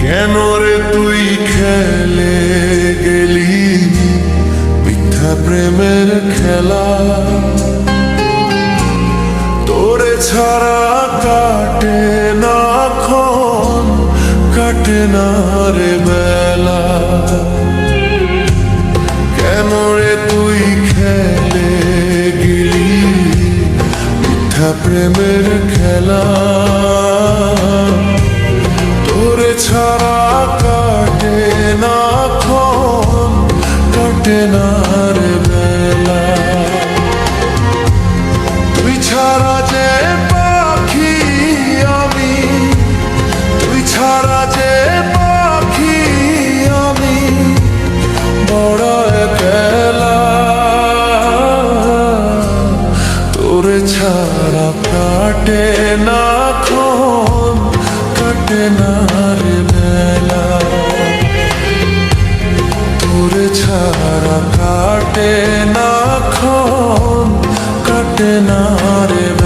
কেন রে তুই খেলে গেলি মিথ্যা প্রেমের খেলা? তোরে ছাড়া কাটে না ক্ষণ, কাটে না রে বেলা। কেন রে তুই খেলে গেলি মিথ্যা প্রেমের খেলা? তোরে ছাড়া কাটে না ক্ষণ, কাটে না রে বেলা। তুই ছাড়া যে পাখি আমি, তুই ছাড়া যে পাখি আমি বড় একলা। তোরে ছাড়া কাটে না ক্ষণ, কাটে না রে বেলা। তোরে ছাড়া কাটে না ক্ষণ, কাটে না রে বেলা।